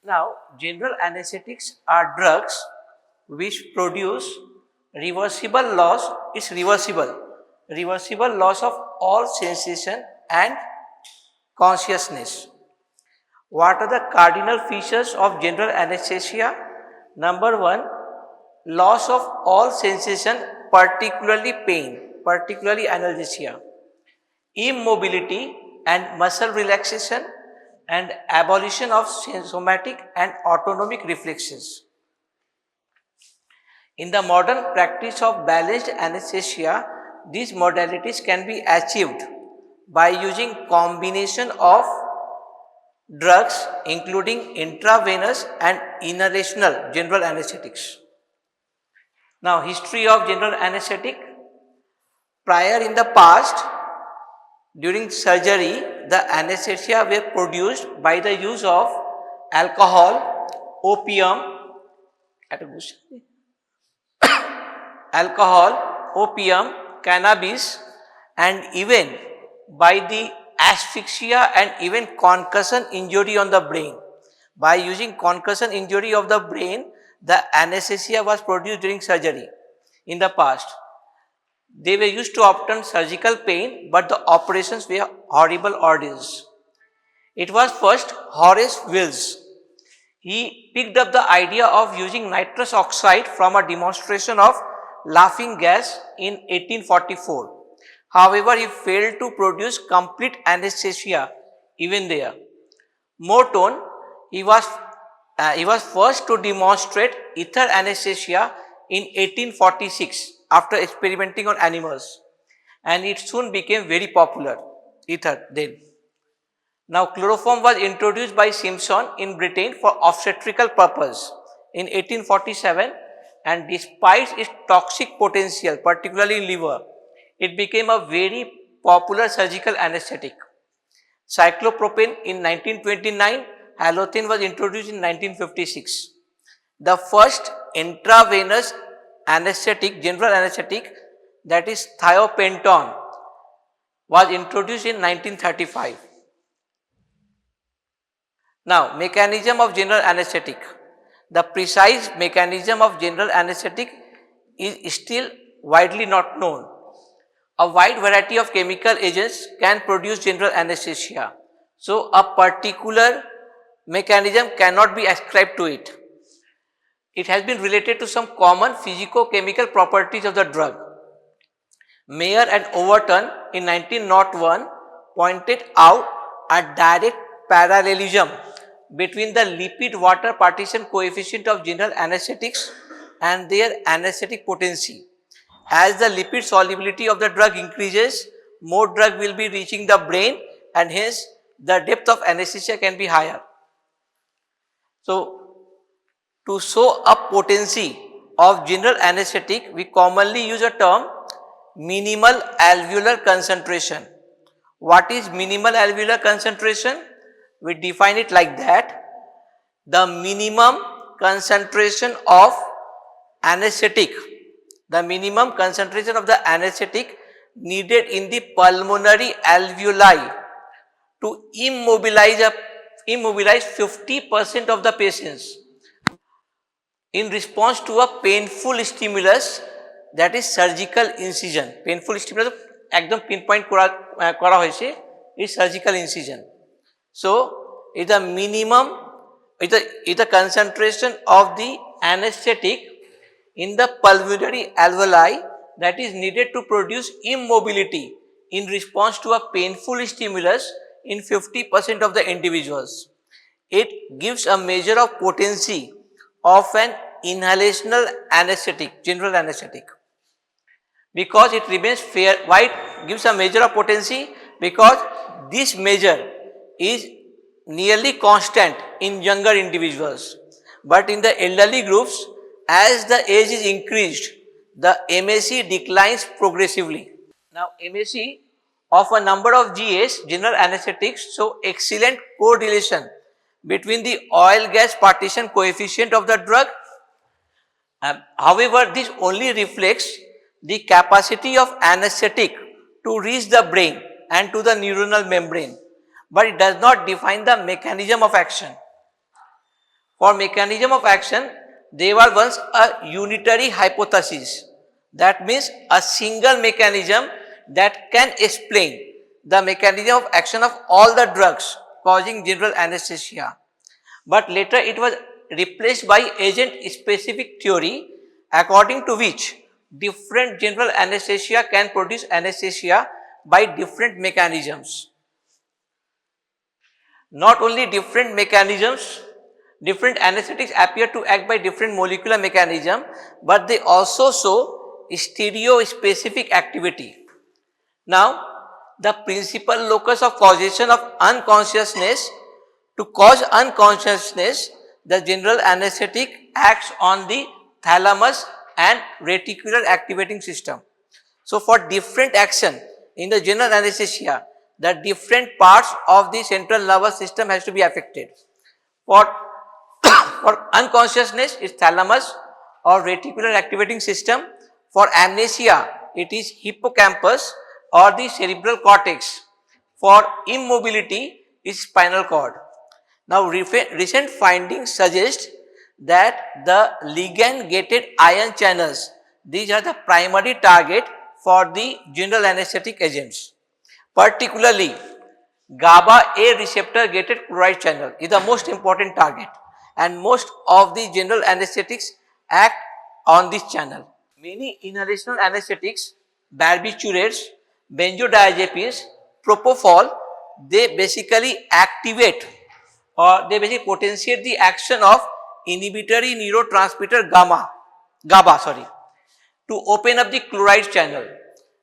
Now, general anesthetics are drugs which produce reversible loss, is reversible loss of all sensation and consciousness. What are the cardinal features of general anesthesia? Number one, loss of all sensation, particularly pain, particularly analgesia, immobility and muscle relaxation, and abolition of somatic and autonomic reflexes. In the modern practice of balanced anesthesia, these modalities can be achieved by using combination of drugs including intravenous and inhalational general anesthetics. Now, history of general anesthetic. Prior in the past, during surgery, the anesthesia were produced by the use of alcohol, opium, cannabis, and even by the asphyxia and even concussion injury on the brain. By using concussion injury of the brain, the anesthesia was produced during surgery in the past. They were used to obtain surgical pain, but the operations were horrible ordeals. It was first Horace Wills. He picked up the idea of using nitrous oxide from a demonstration of laughing gas in 1844. However, he failed to produce complete anesthesia even there. Morton, he was first to demonstrate ether anesthesia in 1846 after experimenting on animals, and it soon became very popular, ether then. Now, chloroform was introduced by Simpson in Britain for obstetrical purpose in 1847, and despite its toxic potential, particularly in liver, it became a very popular surgical anesthetic. Cyclopropane in 1929, halothane was introduced in 1956. The first intravenous anesthetic, general anesthetic, that is thiopenton, was introduced in 1935. Now, mechanism of general anesthetic. The precise mechanism of general anesthetic is still widely not known. A wide variety of chemical agents can produce general anesthesia. So, a particular mechanism cannot be ascribed to it. It has been related to some common physico-chemical properties of the drug. Mayer and Overton in 1901 pointed out a direct parallelism between the lipid-water partition coefficient of general anesthetics and their anesthetic potency. As the lipid solubility of the drug increases, more drug will be reaching the brain, and hence the depth of anesthesia can be higher. So, to show a potency of general anesthetic, we commonly use a term minimal alveolar concentration. What is minimal alveolar concentration? We define it like that: the minimum concentration of anesthetic, the minimum concentration of the anesthetic needed in the pulmonary alveoli to immobilize 50% of the patients in response to a painful stimulus, that is surgical incision. Painful stimulus ekdom pinpoint kora hoyse is surgical incision. So, it is the minimum, it is the concentration of the anesthetic in the pulmonary alveoli that is needed to produce immobility in response to a painful stimulus in 50% of the individuals. It gives a measure of potency of an inhalational anesthetic, general anesthetic. Because it remains fair, why it gives a measure of potency? Because this measure is nearly constant in younger individuals, but in the elderly groups, as the age is increased, the MAC declines progressively. Now, MAC of a number of GAs, general anesthetics, show excellent correlation between the oil gas partition coefficient of the drug. However, this only reflects the capacity of anesthetic to reach the brain and to the neuronal membrane, but it does not define the mechanism of action. For mechanism of action, they were once a unitary hypothesis. That means a single mechanism that can explain the mechanism of action of all the drugs causing general anesthesia. But later it was replaced by agent specific theory, according to which different general anesthesia can produce anesthesia by different mechanisms. Not only different mechanisms, different anesthetics appear to act by different molecular mechanism, but they also show stereo-specific activity. Now, the principal locus of causation of unconsciousness, to cause unconsciousness, the general anesthetic acts on the thalamus and reticular activating system. So, for different action in the general anesthesia, the different parts of the central nervous system has to be affected. For unconsciousness, it's thalamus or reticular activating system. For amnesia, it is hippocampus or the cerebral cortex. For immobility, is spinal cord. Now, recent findings suggest that the ligand-gated ion channels, these are the primary target for the general anesthetic agents. Particularly, GABA A receptor gated chloride channel is the most important target, and most of the general anesthetics act on this channel. Many inhalational anesthetics, barbiturates, benzodiazepines, propofol, they basically activate or they basically potentiate the action of inhibitory neurotransmitter GABA to open up the chloride channel.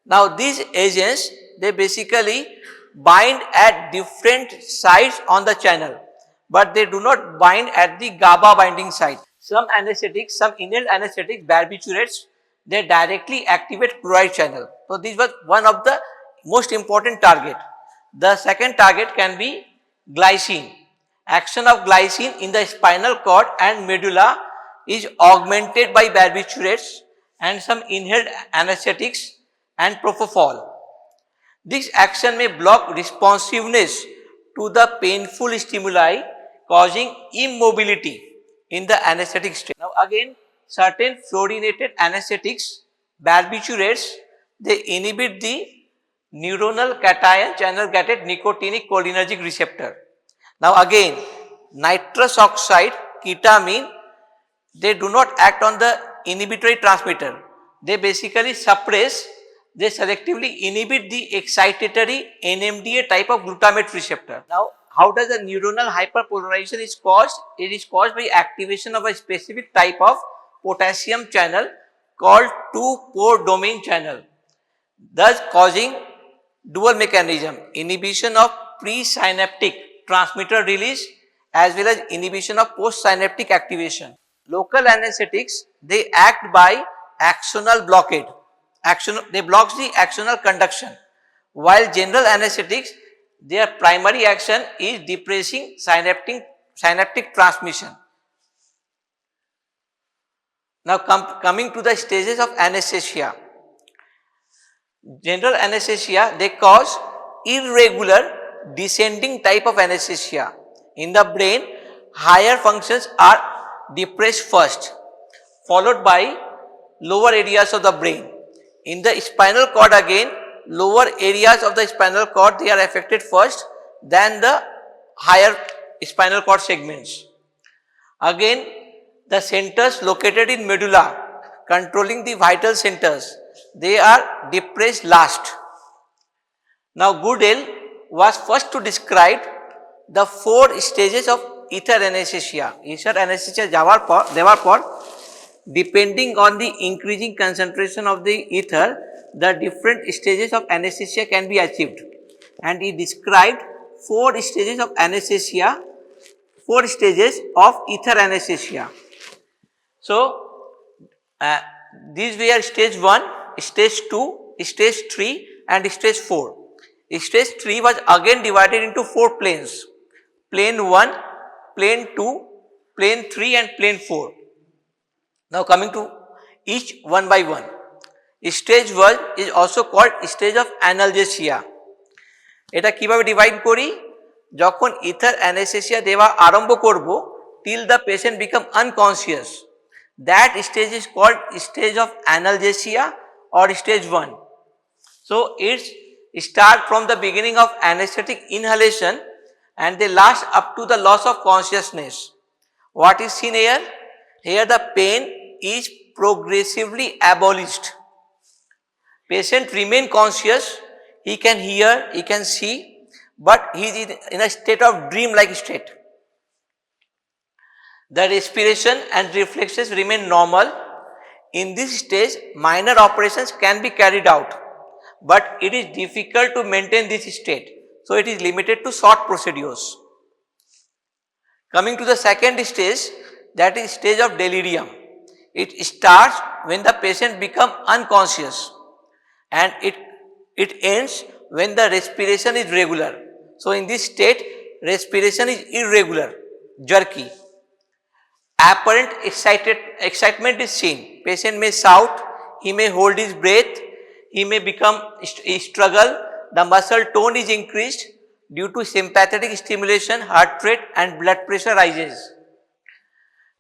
Now these agents, they basically bind at different sites on the channel, but they do not bind at the GABA binding site. Some anesthetics, some inhaled anesthetics, barbiturates, they directly activate chloride channel. So this was one of the most important target. The second target can be glycine. Action of glycine in the spinal cord and medulla is augmented by barbiturates and some inhaled anesthetics and propofol. This action may block responsiveness to the painful stimuli, causing immobility in the anesthetic state. Now again, certain fluorinated anesthetics, barbiturates, they inhibit the neuronal cation channel gated nicotinic cholinergic receptor. Now again, nitrous oxide, ketamine, they do not act on the inhibitory transmitter. They basically suppress, they selectively inhibit the excitatory NMDA type of glutamate receptor. Now, how does the neuronal hyperpolarization is caused? It is caused by activation of a specific type of potassium channel called 2-pore domain channel, thus causing dual mechanism, inhibition of presynaptic transmitter release as well as inhibition of postsynaptic activation. Local anesthetics, they act by axonal blockade. They block the axonal conduction, while general anesthetics, their primary action is depressing synaptic transmission. Now coming to the stages of anesthesia. General anesthesia, they cause irregular descending type of anesthesia. In the brain, higher functions are depressed first, followed by lower areas of the brain. In the spinal cord again, lower areas of the spinal cord, they are affected first, than the higher spinal cord segments. Again, the centers located in medulla, controlling the vital centers, they are depressed last. Now Goodell was first to describe the 4 stages of ether anesthesia. Ether anesthesia দেওয়ার পর depending on the increasing concentration of the ether, the different stages of anesthesia can be achieved, and he described 4 stages of anesthesia, 4 stages of ether anesthesia. So these were stage 1, stage 2, stage 3 and stage 4. Stage 3 was again divided into 4 planes: plane 1, plane 2, plane 3 and plane 4. Now coming to each one by one. Stage 1 is also called stage of analgesia. এটা কিভাবে divide করি? যখন ether anaesthesia দেওয়া আরম্ভ করব, till the patient become unconscious. That stage is called stage of analgesia or stage 1. So it start from the beginning of anesthetic inhalation and they last up to the loss of consciousness. What is seen here? Here the pain is progressively abolished. Patient remain conscious, he can hear, he can see, but he is in a state of dream-like state. The respiration and reflexes remain normal. In this stage, minor operations can be carried out, but it is difficult to maintain this state. So, it is limited to short procedures. Coming to the second stage, that is stage of delirium. It starts when the patient becomes unconscious and it ends when the respiration is regular. So, in this state, respiration is irregular, jerky. Apparent excitement is seen. Patient may shout, he may hold his breath, he may struggle, the muscle tone is increased due to sympathetic stimulation, heart rate and blood pressure rises.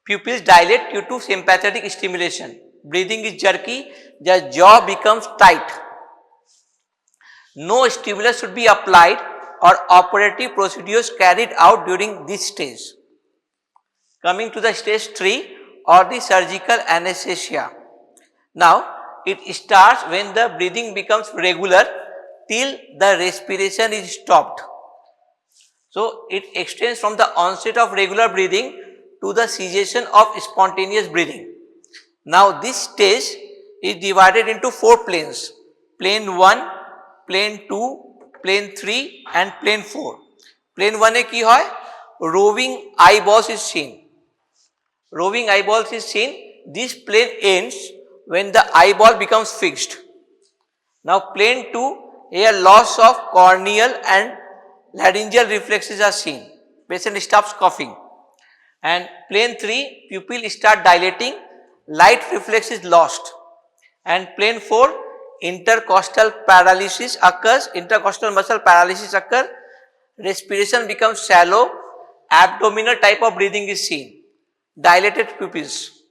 Pupils dilate due to sympathetic stimulation. Breathing is jerky, the jaw becomes tight. No stimulus should be applied or operative procedures carried out during this stage. Coming to the stage 3 or the surgical anesthesia. Now, it starts when the breathing becomes regular till the respiration is stopped. So, it extends from the onset of regular breathing to the cessation of spontaneous breathing. Now, this stage is divided into 4 planes, plane 1, plane 2, plane 3 and plane 4. Plane 1 ki hoy? Roving eyeballs is seen. Roving eyeballs is seen. This plane ends when the eyeball becomes fixed. Now plane 2, here loss of corneal and laryngeal reflexes are seen. Patient stops coughing. And plane 3, pupil start dilating, light reflex is lost. And plane 4, intercostal paralysis occurs, intercostal muscle paralysis occurs, respiration becomes shallow, abdominal type of breathing is seen, dilated pupils.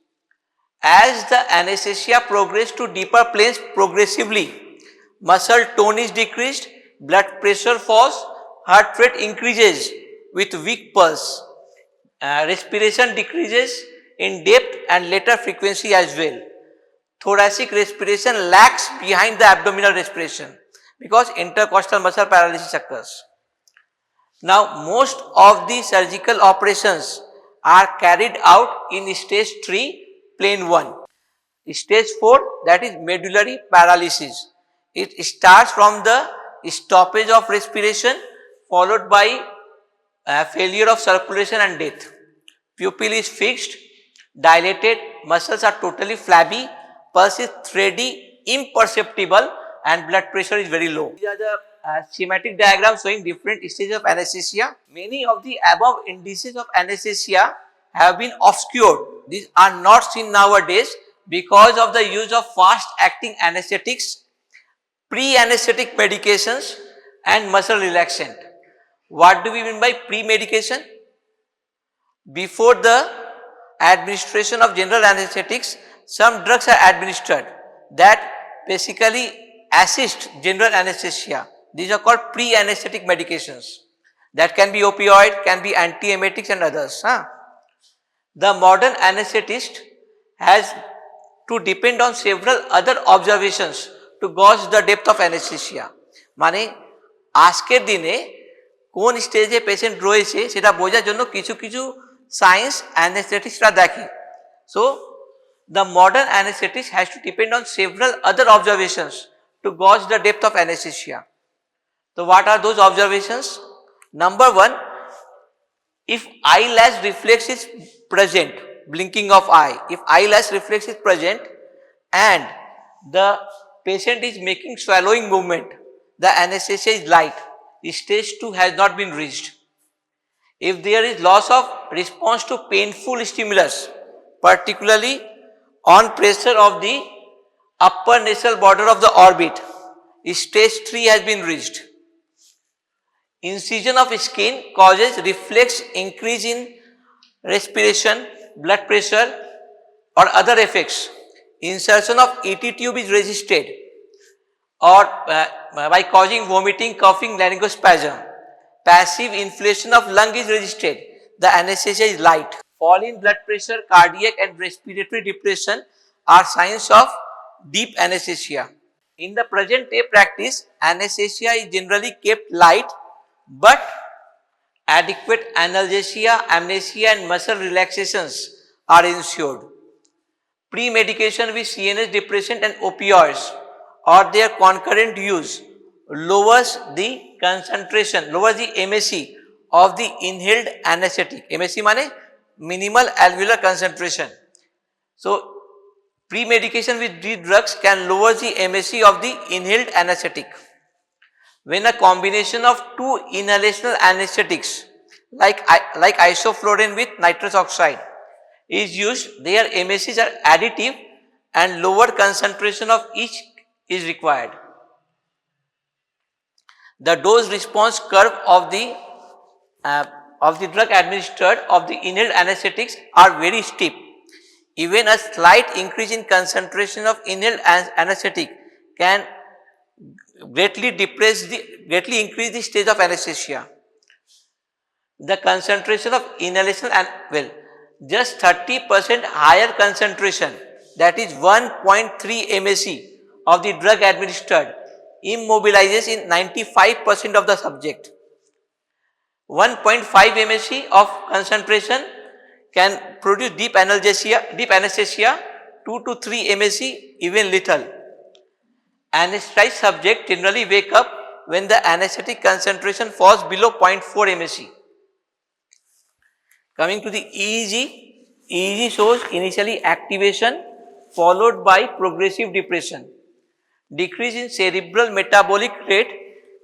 As the anesthesia progresses to deeper planes progressively, muscle tone is decreased, blood pressure falls, heart rate increases with weak pulse, respiration decreases in depth and later frequency as well. Thoracic respiration lags behind the abdominal respiration because intercostal muscle paralysis occurs. Now, most of the surgical operations are carried out in stage 3, plane 1. Stage 4, that is medullary paralysis. It starts from the stoppage of respiration followed by failure of circulation and death. Pupil is fixed, dilated, muscles are totally flabby, pulse is thready, imperceptible and blood pressure is very low. These are the schematic diagram showing different stages of anesthesia. Many of the above indices of anesthesia have been obscured. These are not seen nowadays because of the use of fast acting anesthetics, pre-anesthetic medications and muscle relaxant. What do we mean by pre-medication? Before the administration of general anesthetics, some drugs are administered that basically assist general anesthesia. These are called pre-anesthetic medications. That can be opioid, can be antiemetics and others. The modern anesthetist has to depend on several other observations to gauge the depth of anesthesia. মানে আজকের দিনে কোন স্টেজে patient রয়েছে সেটা বোঝার জন্য কিছু কিছু সায়েন্স অ্যানেস্থেটিস্টরা দেখে। So the modern anesthetist has to depend on several other observations to gauge the depth of anesthesia. So what are those observations? Number 1, if eyelash reflex is present, blinking of eye, if eyelash reflex is present and the patient is making swallowing movement, the anesthesia is light, stage 2 has not been reached. If there is loss of response to painful stimulus, particularly on pressure of the upper nasal border of the orbit, stage 3 has been reached. Incision of skin causes reflex increase in respiration, blood pressure or other effects. Insertion of ET tube is resisted or by causing vomiting, coughing, laryngospasm. Passive inflation of lung is resisted. The anesthesia is light. Fall in blood pressure, cardiac and respiratory depression are signs of deep anesthesia. In the present day practice, anesthesia is generally kept light, but adequate analgesia, amnesia and muscle relaxations are ensured. Pre-medication with CNS depressant and opioids or their concurrent use lowers the concentration, lowers the MAC of the inhaled anesthetic. MAC means minimal alveolar concentration. So, pre-medication with these drugs can lower the MAC of the inhaled anesthetic. When a combination of two inhalational anesthetics like isoflurane with nitrous oxide is used, their MACs are additive and lower concentration of each is required. The dose response curve of the drug administered of the inhaled anesthetics are very steep. Even a slight increase in concentration of inhaled anesthetic can greatly increase the stage of anesthesia. The concentration of inhalation and just 30% higher concentration, that is 1.3 MAC of the drug administered immobilizes in 95% of the subject. 1.5 MAC of concentration can produce deep anesthesia, 2 to 3 MAC even little. Anesthetized subject generally wake up when the anesthetic concentration falls below 0.4 MAC. Coming to the EEG shows initially activation followed by progressive depression. Decrease in cerebral metabolic rate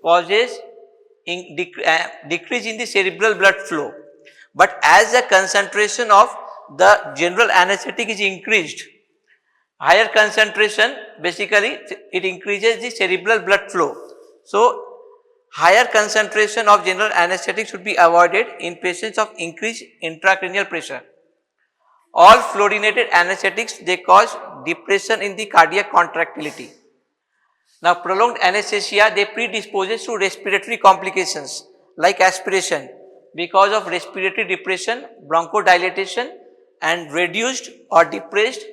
causes decrease in the cerebral blood flow. But as the concentration of the general anesthetic is increased, higher concentration basically it increases the cerebral blood flow. So, higher concentration of general anesthetic should be avoided in patients of increased intracranial pressure. All fluorinated anesthetics, they cause depression in the cardiac contractility. Now, prolonged anesthesia, they predisposes to respiratory complications like aspiration because of respiratory depression, bronchodilation and reduced or depressed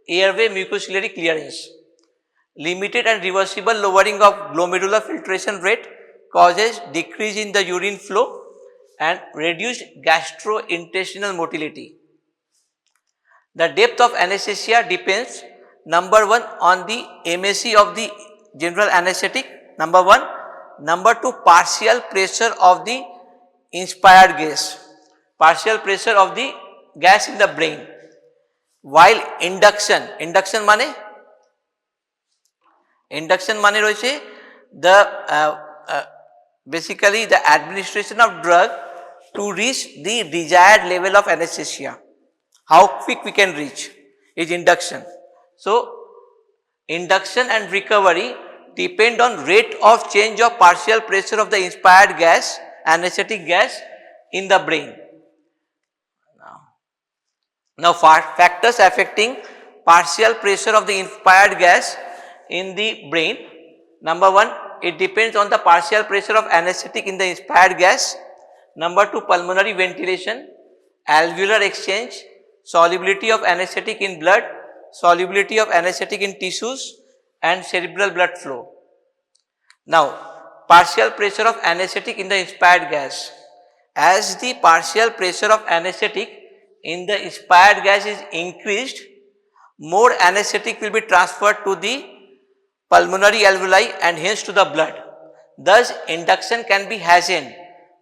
airway mucociliary clearance. Limited and reversible lowering of glomerular filtration rate causes decrease in the urine flow and reduced gastrointestinal motility. The depth of anesthesia depends, number one, on the MAC of the general anesthetic, number one. Number two, partial pressure of the inspired gas, partial pressure of the gas in the brain. While induction mane roche the basically the administration of drug to reach the desired level of anesthesia. How quick we can reach is induction. So, induction and recovery depend on rate of change of partial pressure of the inspired gas, anesthetic gas in the brain. Now factors affecting partial pressure of the inspired gas in the brain. Number one, it depends on the partial pressure of anesthetic in the inspired gas. Number two, pulmonary ventilation, alveolar exchange, solubility of anesthetic in blood, solubility of anesthetic in tissues and cerebral blood flow. Now, partial pressure of anesthetic in the inspired gas. As the partial pressure of anesthetic in the inspired gas is increased, more anesthetic will be transferred to the pulmonary alveoli and hence to the blood. Thus, induction can be hastened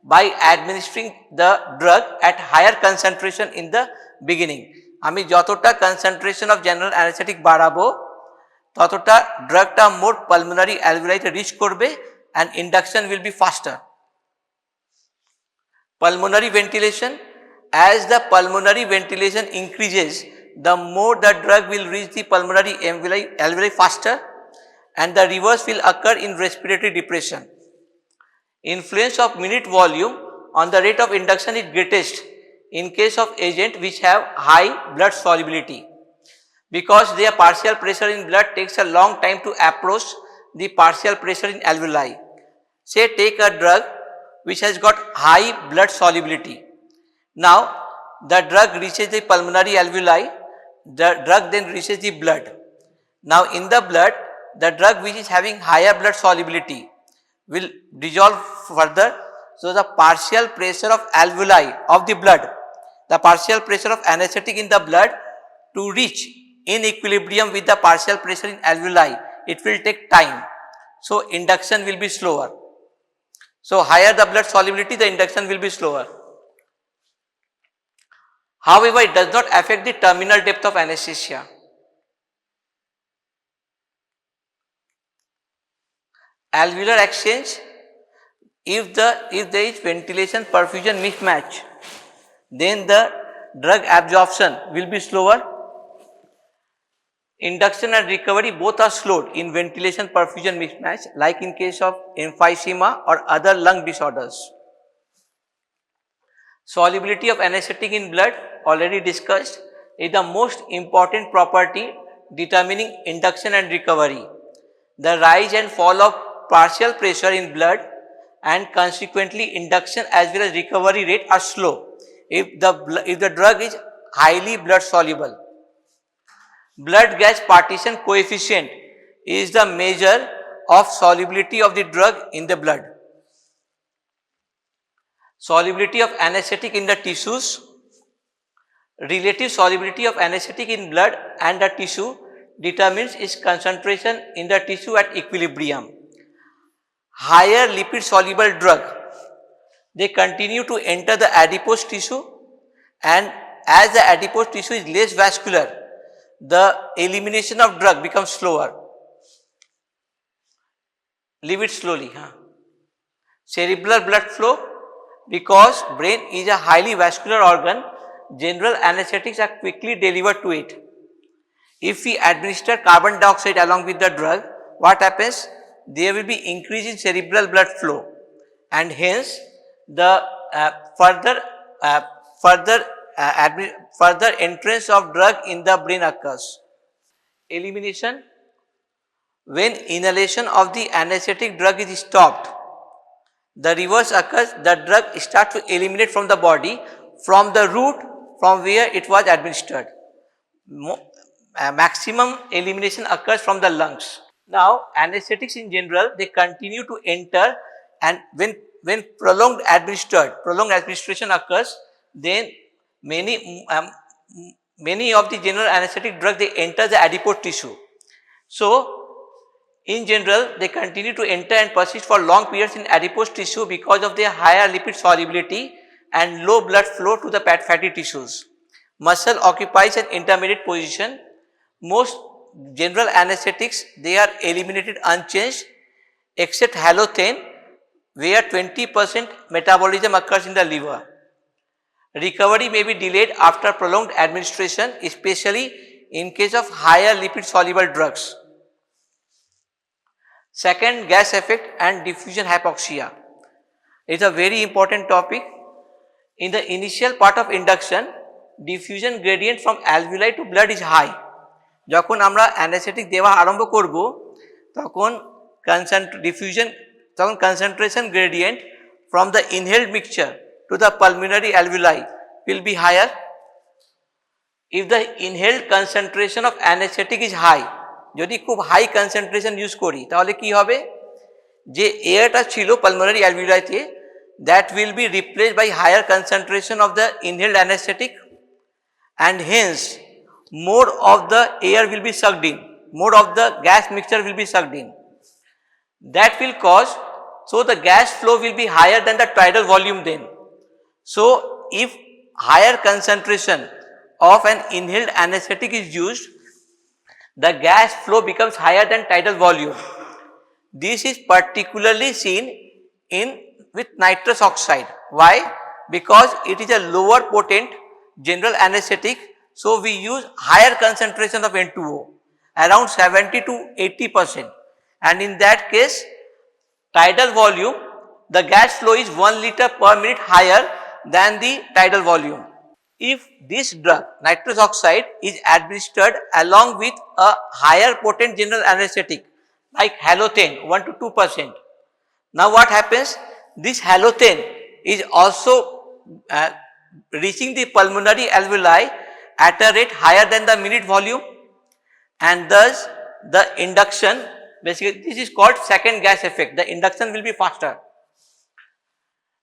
by administering the drug at higher concentration in the beginning. আমি যতটা concentration of general anesthetic বাড়াবো ততটা ড্রাগটা মোর pulmonary alveoli তে reach করবে and induction will be faster. Pulmonary ventilation, as the pulmonary ventilation increases, the more the drug will reach the pulmonary alveoli faster and the reverse will occur in respiratory depression. Influence of minute volume on the rate of induction is greatest in case of agent which have high blood solubility, because their partial pressure in blood takes a long time to approach the partial pressure in alveoli. Say take a drug which has got high blood solubility. Now the drug reaches the pulmonary alveoli, the drug then reaches the blood. Now in the blood, the drug which is having higher blood solubility will dissolve further. So the partial pressure of alveoli of the blood, the partial pressure of anesthetic in the blood to reach in equilibrium with the partial pressure in alveoli, it will take time. So induction will be slower. So higher the blood solubility, the induction will be slower. However, it does not affect the terminal depth of anesthesia. Alveolar exchange, if there is ventilation perfusion mismatch, then the drug absorption will be slower. Induction and recovery both are slowed in ventilation perfusion mismatch, like in case of emphysema or other lung disorders. Solubility of anesthetic in blood, already discussed, is the most important property determining induction and recovery. The rise and fall of partial pressure in blood and consequently induction as well as recovery rate are slow if the drug is highly blood soluble. Blood gas partition coefficient is the measure of solubility of the drug in the blood. Solubility of anesthetic in the tissues. Relative solubility of anesthetic in blood and the tissue determines its concentration in the tissue at equilibrium. Higher lipid soluble drug, they continue to enter the adipose tissue, and as the adipose tissue is less vascular, the elimination of drug becomes slower. Leave it slowly. Cerebral blood flow, because brain is a highly vascular organ, general anesthetics are quickly delivered to it. If we administer carbon dioxide along with the drug, what happens? There will be increase in cerebral blood flow, and hence the further entrance of drug in the brain occurs. Elimination. When inhalation of the anesthetic drug is stopped, the reverse occurs. The drug starts to eliminate from the body from the route from where it was administered. Maximum elimination occurs from the lungs. Now anesthetics in general, they continue to enter, and when prolonged administration occurs, then many of the general anesthetic drugs, they enter the adipose tissue. So in general, they continue to enter and persist for long periods in adipose tissue because of their higher lipid solubility and low blood flow to the fatty tissues. Muscle occupies an intermediate position. Most general anesthetics, they are eliminated unchanged except halothane, where 20% metabolism occurs in the liver. Recovery may be delayed after prolonged administration, especially in case of higher lipid soluble drugs. Second, gas effect and diffusion hypoxia is a very important topic. In the initial part of induction, diffusion gradient from alveoli to blood is high. যখন আমরা anaesthetic দেওয়া আরম্ভ করব, তখন concentration gradient from the inhaled mixture to the pulmonary alveoli will be higher. If the inhaled concentration of anesthetic is high, যদি খুব high concentration use করি, তাহলে কি হবে? যে এয়ারটা ছিল pulmonary অ্যালভিওলাইতে, that will be replaced by higher concentration of the inhaled anesthetic, and hence more of the air will be sucked in, more of the gas mixture will be sucked in. That will cause, so the gas flow will be higher than the tidal volume then. So if higher concentration of an inhaled anesthetic is used, the gas flow becomes higher than tidal volume. This is particularly seen with nitrous oxide. Why? Because it is a lower potent general anesthetic, so we use higher concentration of N2O, around 70 to 80%, and in that case tidal volume, the gas flow is 1 liter per minute higher than the tidal volume. if this drug nitrous oxide is administered along with a higher potent general anesthetic like halothane 1 to 2%. Now what happens? This halothane is also reaching the pulmonary alveoli at a rate higher than the minute volume, and thus the induction, basically this is called second gas effect, the induction will be faster.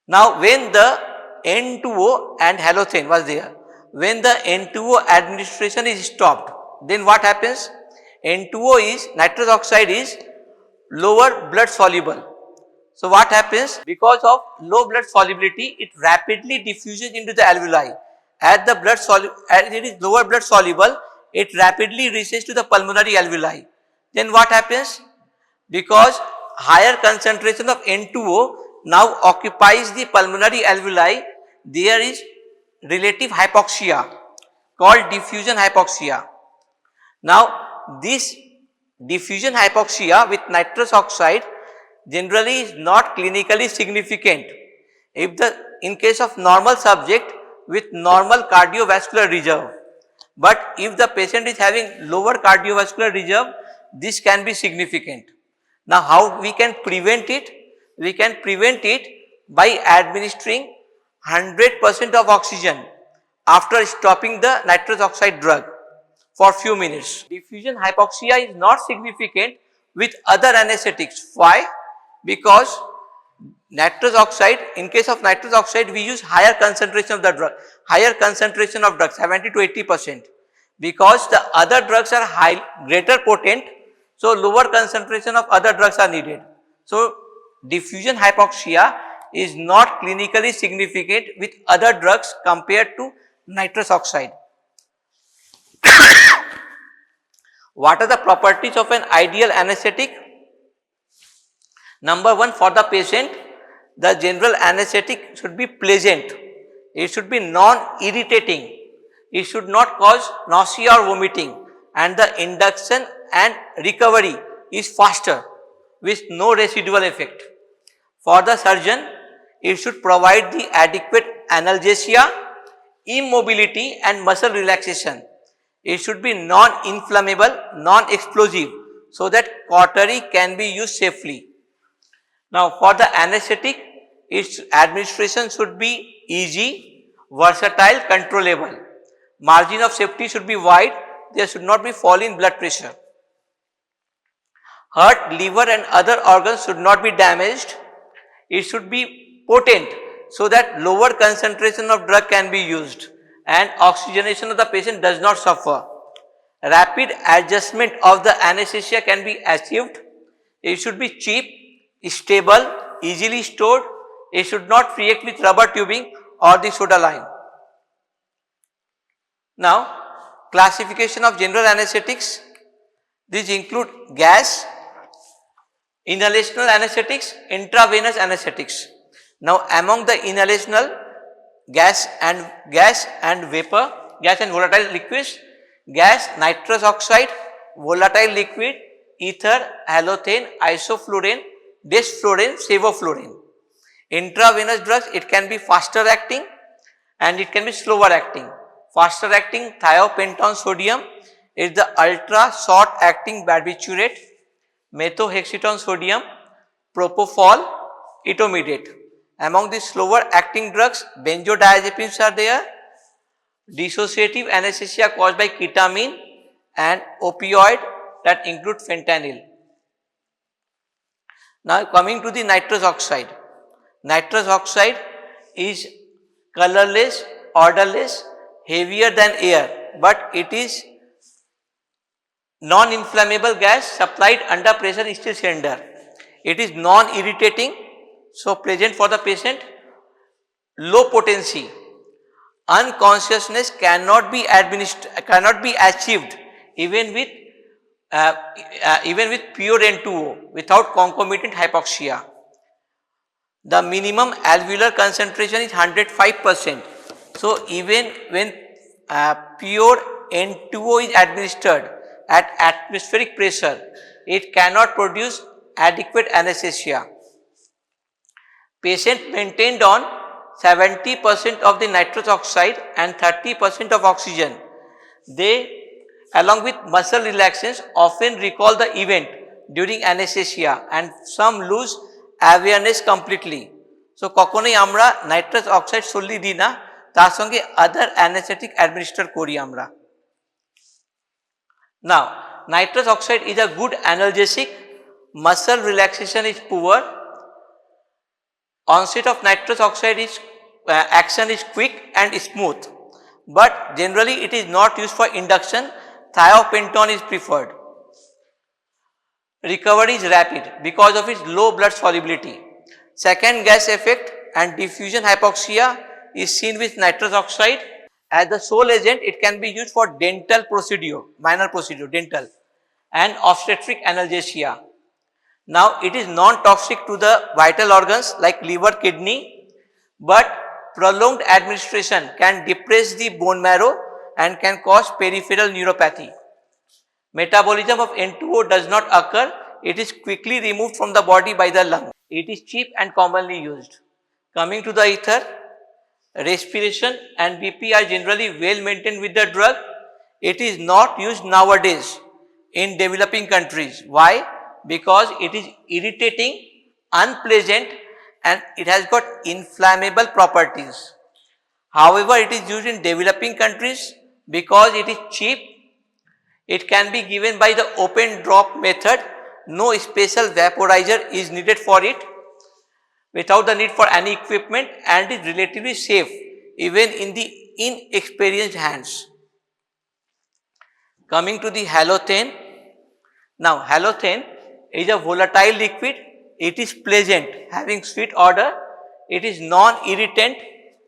Now when the N2O and halothane was there, when the N2O administration is stopped, then what happens? N2O is, nitrous oxide is lower blood soluble. So what happens? Because of low blood solubility, it rapidly diffuses into the alveoli. As it is lower blood soluble, it rapidly reaches to the pulmonary alveoli. Then what happens? Because higher concentration of N2O now occupies the pulmonary alveoli, there is relative hypoxia called diffusion hypoxia. Now this diffusion hypoxia with nitrous oxide generally is not clinically significant in case of normal subject with normal cardiovascular reserve. But if the patient is having lower cardiovascular reserve, this can be significant. Now how we can prevent it? We can prevent it by administering 100% of oxygen after stopping the nitrous oxide drug for few minutes. Diffusion hypoxia is not significant with other anesthetics. Why? Because nitrous oxide, in case of nitrous oxide we use higher concentration of the drug, higher concentration of drugs 70 to 80%, because the other drugs are greater potent, so lower concentration of other drugs are needed. So diffusion hypoxia is not clinically significant with other drugs compared to nitrous oxide. What are the properties of an ideal anesthetic? Number one, for the patient, the general anesthetic should be pleasant. It should be non-irritating. It should not cause nausea or vomiting, and the induction and recovery is faster with no residual effect. For the surgeon, it should provide the adequate analgesia, immobility and muscle relaxation. It should be non-inflammable, non-explosive, so that cautery can be used safely. Now for the anesthetic, its administration should be easy, versatile, controllable. Margin of safety should be wide, there should not be fall in blood pressure. Heart, liver and other organs should not be damaged. It should be potent so that lower concentration of drug can be used and oxygenation of the patient does not suffer. Rapid adjustment of the anesthesia can be achieved. It should be cheap, stable, easily stored. It should not react with rubber tubing or the soda lime. Now, classification of general anesthetics. These include gas, inhalational anesthetics, intravenous anesthetics. Now, among the inhalational, gas and vapor, gas and volatile liquids, gas, nitrous oxide, volatile liquid, ether, halothane, isoflurane, desflurane, sevoflurane. Intravenous drugs, it can be faster acting and it can be slower acting. Faster acting thiopenton sodium is the ultra short acting barbiturate, methohexiton sodium, propofol, etomidate. Among the slower acting drugs, benzodiazepines are there, dissociative anesthesia caused by ketamine and opioid that include fentanyl. Now coming to the nitrous oxide. Nitrous oxide is colorless, odorless, heavier than air, but it is non-inflammable gas supplied under pressure steel cylinder. It is non-irritating, so pleasant for the patient. Low potency. Unconsciousness cannot be achieved even with pure N2O without concomitant hypoxia. The minimum alveolar concentration is 105%. So even when pure N2O is administered at atmospheric pressure, it cannot produce adequate anesthesia. Patient maintained on 70% of the nitrous oxide and 30% of oxygen. They, along with muscle relaxants, often recall the event during anesthesia and some lose awareness completely. So কখনোই আমরা nitrous oxide solely দিই না, তার সঙ্গে other anesthetic administer করি আমরা. Now, nitrous oxide is a good analgesic, muscle relaxation is poor, onset of nitrous oxide is action is quick and smooth, but generally it is not used for induction. Thiopenton is preferred. Recovery is rapid because of its low blood solubility. Second gas effect and diffusion hypoxia is seen with nitrous oxide. As the sole agent, it can be used for dental procedure, minor procedure, dental, and obstetric analgesia. Now, it is non-toxic to the vital organs like liver, kidney, but prolonged administration can depress the bone marrow and can cause peripheral neuropathy. Metabolism of N2O does not occur. It is quickly removed from the body by the lung. It is cheap and commonly used. Coming to the ether, respiration and BP are generally well maintained with the drug. It is not used nowadays in developing countries. Why? Because it is irritating, unpleasant, and it has got inflammable properties. However, it is used in developing countries because it is cheap. It can be given by the open drop method. No special vaporizer is needed for it, without the need for any equipment, and is relatively safe even in the inexperienced hands. Coming to the halothane. Now, halothane is a volatile liquid. It is pleasant, having sweet odor. It is non-irritant,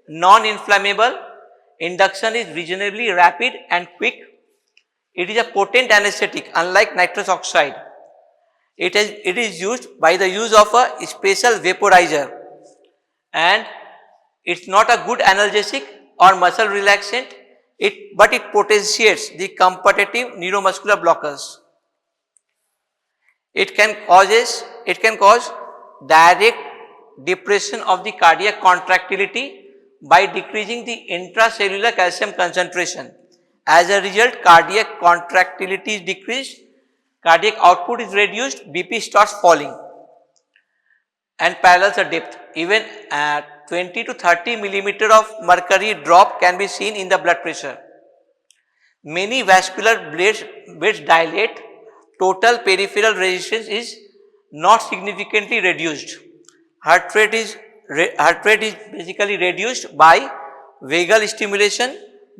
non-inflammable. Induction is reasonably rapid and quick. It is a potent anesthetic, unlike nitrous oxide. It is used by the use of a special vaporizer, and it's not a good analgesic or muscle relaxant, but it potentiates the competitive neuromuscular blockers. It can cause direct depression of the cardiac contractility by decreasing the intracellular calcium concentration. As a result, cardiac contractility is decreased, cardiac output is reduced, BP starts falling, and parallels the depth. Even 20 to 30 millimeter of mercury drop can be seen in the blood pressure. Many vascular beds dilate. Total peripheral resistance is not significantly reduced. Heart rate is basically reduced by vagal stimulation,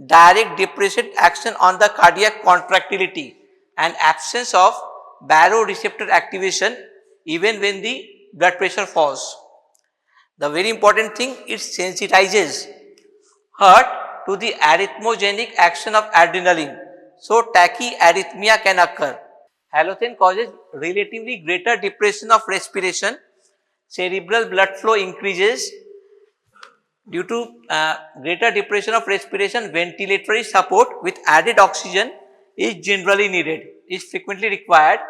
direct depressant action on the cardiac contractility, and absence of baroreceptor activation even when the blood pressure falls. The very important thing, it sensitizes heart to the arrhythmogenic action of adrenaline, so tachyarrhythmia can occur. Halothane causes relatively greater depression of respiration. Cerebral blood flow increases. Due to greater depression of respiration, ventilatory support with added oxygen is generally needed, is frequently required.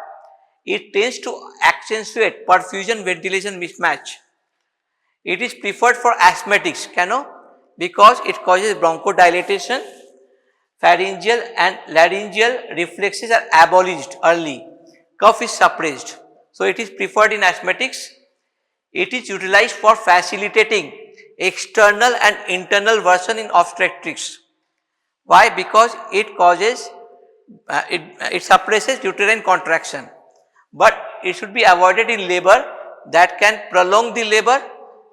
It tends to accentuate perfusion ventilation mismatch. It is preferred for asthmatics, because it causes bronchodilation. Pharyngeal and laryngeal reflexes are abolished early. Cough is suppressed. So, it is preferred in asthmatics. It is utilized for facilitating external and internal version in obstetrics. Why? Because it causes, it suppresses uterine contraction, but it should be avoided in labor that can prolong the labor,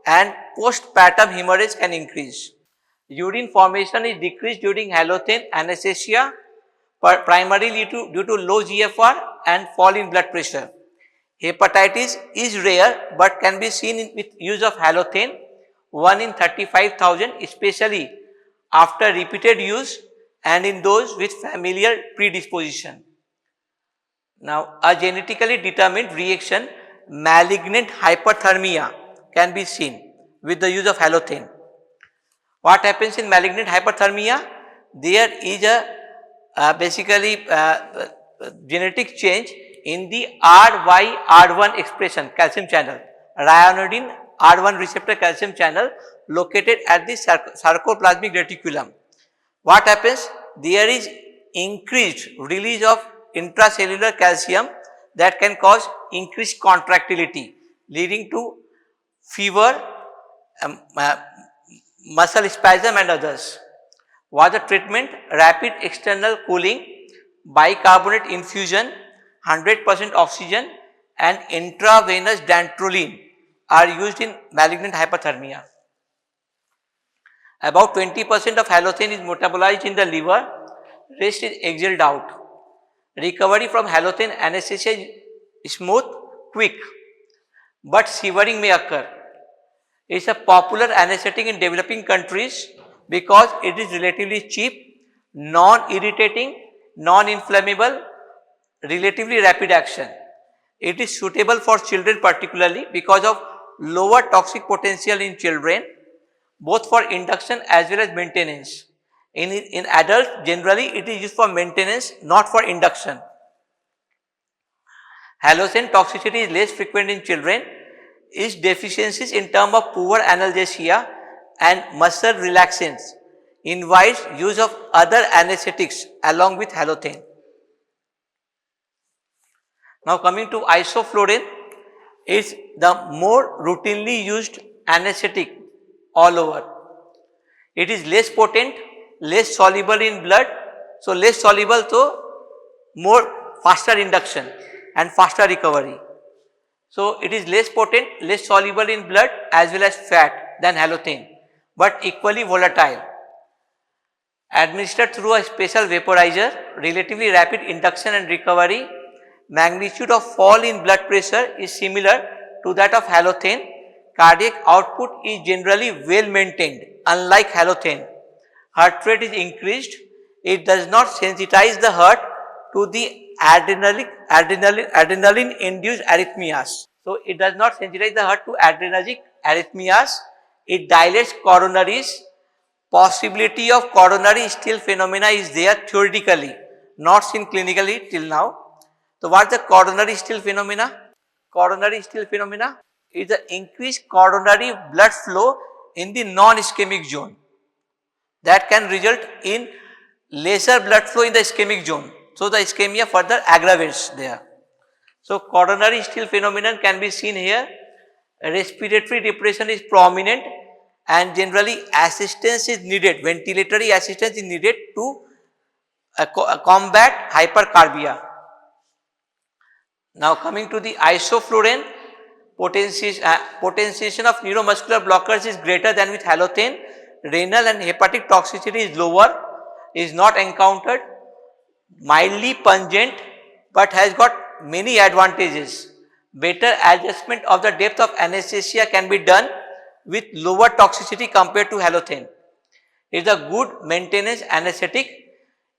and postpartum hemorrhage can increase. Urine formation is decreased during halothane anesthesia, primarily due to low GFR and fall in blood pressure. Hepatitis is rare but can be seen with use of halothane, 1 in 35,000, especially after repeated use and in those with familial predisposition. Now, a genetically determined reaction, malignant hyperthermia, can be seen with the use of halothane. What happens in malignant hyperthermia? There is a genetic change in the RYR1 expression, calcium channel. Ryanodine R1 receptor calcium channel located at the sarcoplasmic reticulum. What happens? There is increased release of intracellular calcium that can cause increased contractility, leading to fever, muscle spasm and others. Was the treatment? Rapid external cooling, bicarbonate infusion, 100% oxygen and intravenous dantrolene are used in malignant hyperthermia. About 20% of halothane is metabolized in the liver, rest is exhaled out. Recovery from halothane anesthesia is smooth, quick, but shivering may occur. It is a popular anesthetic in developing countries because it is relatively cheap, non-irritating, non-inflammable, relatively rapid action. It is suitable for children particularly because of lower toxic potential in children, both for induction as well as maintenance. In adults, generally it is used for maintenance, not for induction. Halothane toxicity is less frequent in children. Its deficiencies in terms of poor analgesia and muscle relaxants invites use of other anesthetics along with halothane. Now coming to isoflurane, it's the more routinely used anesthetic all over. It is less potent, less soluble in blood, so less soluble, so more faster induction and faster recovery. So it is less potent, less soluble in blood as well as fat than halothane, but equally volatile. Administered through a special vaporizer, relatively rapid induction and recovery. Magnitude of fall in blood pressure is similar to that of halothane. Cardiac output is generally well maintained, unlike halothane. Heart rate is increased. It does not sensitize the heart to the adrenaline induced arrhythmias. So it does not sensitize the heart to adrenergic arrhythmias. It dilates coronaries. Possibility of coronary still phenomena is there theoretically, not seen clinically till now. So what is the coronary still phenomena? Coronary still phenomena is the increased coronary blood flow in the non-ischemic zone. That can result in lesser blood flow in the ischemic zone. So the ischemia further aggravates there. So coronary still phenomenon can be seen here. Respiratory depression is prominent and generally assistance is needed, ventilatory assistance is needed to combat hypercarbia. Now coming to the isoflurane, potentiation of neuromuscular blockers is greater than with halothane. Renal and hepatic toxicity is lower, is not encountered, mildly pungent but has got many advantages. Better adjustment of the depth of anesthesia can be done with lower toxicity compared to halothane. It is a good maintenance anesthetic.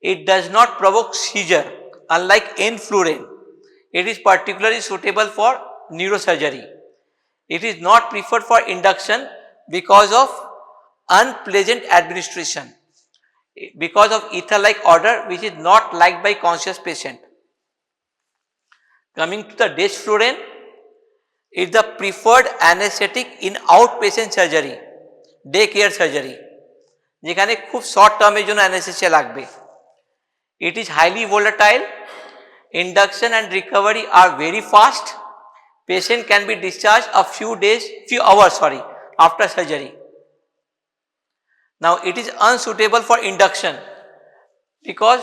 It does not provoke seizure unlike enflurane. It is particularly suitable for neurosurgery. It is not preferred for induction because of unpleasant administration, because of ether-like odor which is not liked by conscious patient. Coming to the desflurane, it is the preferred anesthetic in outpatient surgery, day care surgery, যেখানে খুব short term এর জন্য anesthesia লাগবে. It is highly volatile. Induction and recovery are very fast. Patient can be discharged a few hours after surgery. Now it is unsuitable for induction because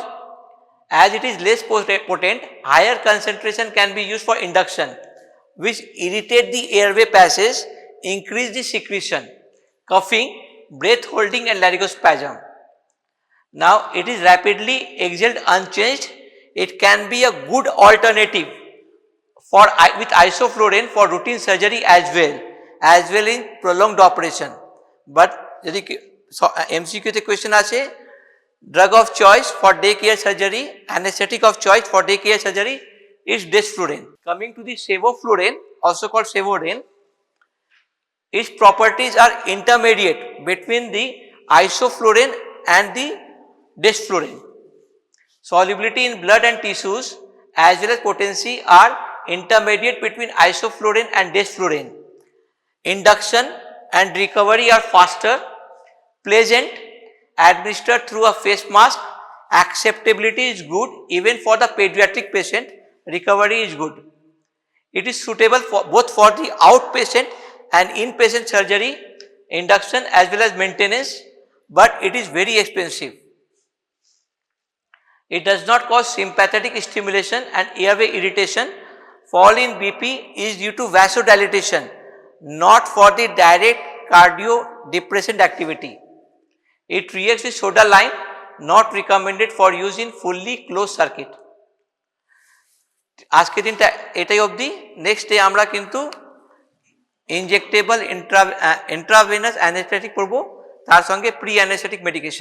as it is less potent, higher concentration can be used for induction, which irritate the airway passage, increase the secretion, coughing, breath holding and laryngospasm. Now it is rapidly exhaled unchanged. It can be a good alternative with isoflurane for routine surgery as well in prolonged operation. But যদি MCQ তে question আছে, drug of choice for day care surgery, anesthetic of choice for day care surgery is desflurane. Coming to the sevoflurane, also called sevorane, its properties are intermediate between the isoflurane and the desflurane. Solubility in blood and tissues as well as potency are intermediate between isoflurane and desflurane. Induction and recovery are faster, pleasant, administered through a face mask. Acceptability is good even for the pediatric patient. Recovery is good. It is suitable for both for the outpatient and inpatient surgery, induction as well as maintenance, but it is very expensive. It does not cause sympathetic stimulation and airway irritation. Fall in BP is due to vasodilatation, not for the direct cardio-depressant activity. It reacts with soda lime, not recommended for use in fully closed circuit. আজকে দিনটা এটাই অবধি। Next day আমরা কিন্তু injectable intravenous anaesthetic করব, তার সঙ্গে pre anaesthetic medication.